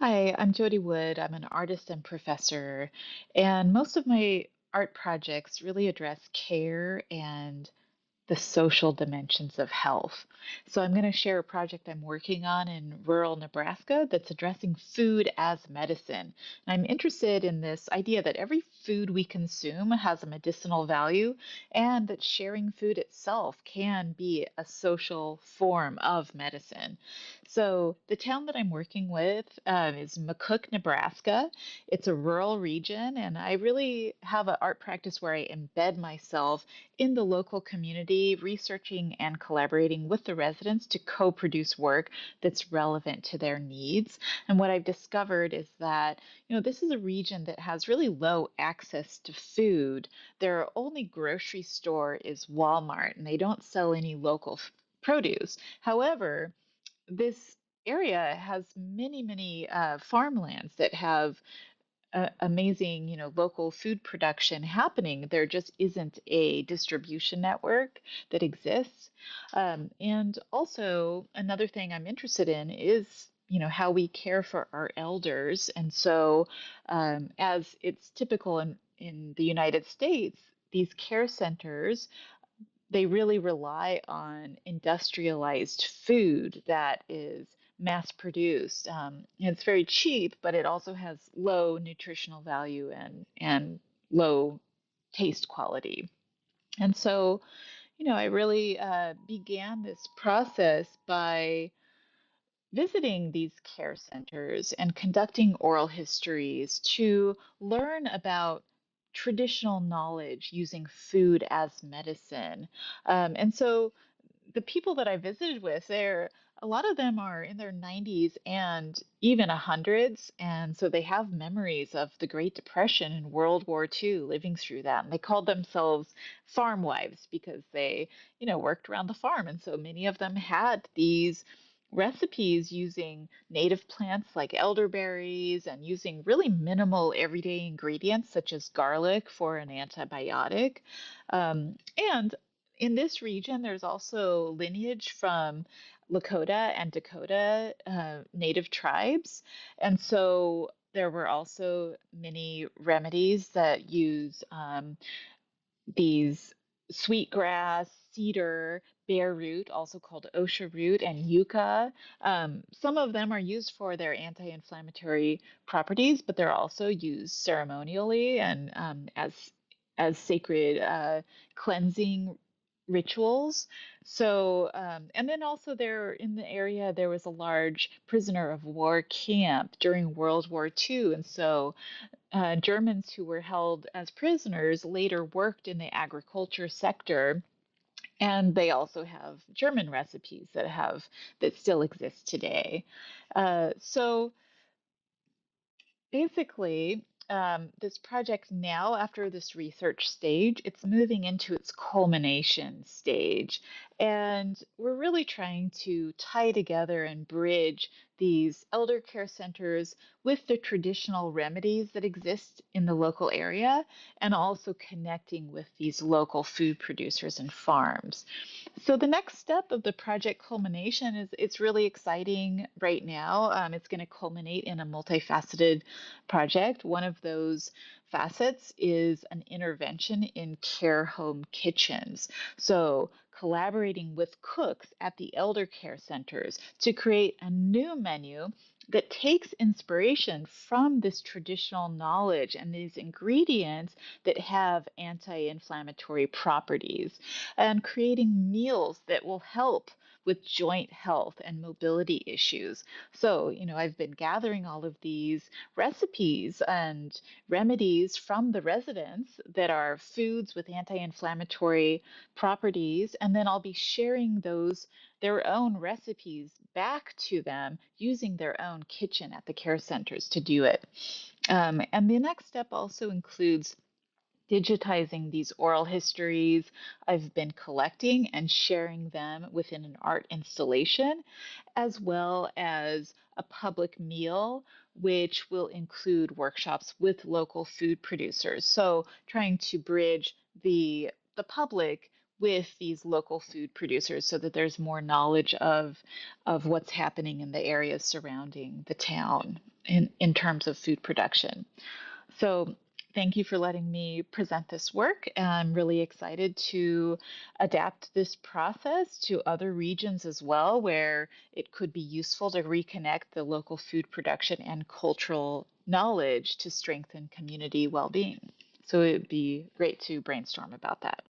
Hi, I'm Jody Wood. I'm an artist and professor, and most of my art projects really address care and the social dimensions of health. So I'm going to share a project I'm working on in rural Nebraska that's addressing food as medicine. And I'm interested in this idea that every food we consume has a medicinal value and that sharing food itself can be a social form of medicine. So the town that I'm working with is McCook, Nebraska. It's a rural region, and I really have an art practice where I embed myself in the local community, researching and collaborating with the residents to co produce work that's relevant to their needs. And what I've discovered is that, this is a region that has really low access to food. Their only grocery store is Walmart, and they don't sell any local produce. However, this area has many farmlands that have amazing, local food production happening. There just isn't a distribution network that exists. And also, another thing I'm interested in is, how we care for our elders. And so, as it's typical in the United States, these care centers they really rely on industrialized food that is mass produced. It's very cheap, but it also has low nutritional value and low taste quality. And so, I really began this process by visiting these care centers and conducting oral histories to learn about traditional knowledge using food as medicine. And so the people that I visited with, a lot of them are in their 90s and even hundreds, and so they have memories of the Great Depression and World War II, living through that. And they called themselves farm wives because they, worked around the farm, and so many of them had these recipes using native plants like elderberries and using really minimal everyday ingredients such as garlic for an antibiotic. And in this region, there's also lineage from Lakota and Dakota native tribes. And so there were also many remedies that use these sweetgrass, cedar, bear root, also called osha root, and yucca. Some of them are used for their anti-inflammatory properties, but they're also used ceremonially and as sacred cleansing rituals. So, and then also there in the area, there was a large prisoner of war camp during World War II. And so Germans who were held as prisoners later worked in the agriculture sector, and they also have German recipes that still exist today. So basically, this project now, after this research stage, it's moving into its culmination stage. And we're really trying to tie together and bridge these elder care centers with the traditional remedies that exist in the local area, and also connecting with these local food producers and farms. So the next step of the project culmination is it's really exciting right now. It's going to culminate in a multifaceted project. One of those facets is an intervention in care home kitchens. So, collaborating with cooks at the elder care centers to create a new menu that takes inspiration from this traditional knowledge and these ingredients that have anti inflammatory properties, and creating meals that will help with joint health and mobility issues. So, I've been gathering all of these recipes and remedies from the residents that are foods with anti-inflammatory properties, and then I'll be sharing their own recipes back to them using their own kitchen at the care centers to do it. And the next step also includes digitizing these oral histories I've been collecting and sharing them within an art installation, as well as a public meal, which will include workshops with local food producers. So, trying to bridge the public with these local food producers so that there's more knowledge of what's happening in the areas surrounding the town. in terms of food production. So thank you for letting me present this work. I'm really excited to adapt this process to other regions as well, where it could be useful to reconnect the local food production and cultural knowledge to strengthen community well being. So it would be great to brainstorm about that.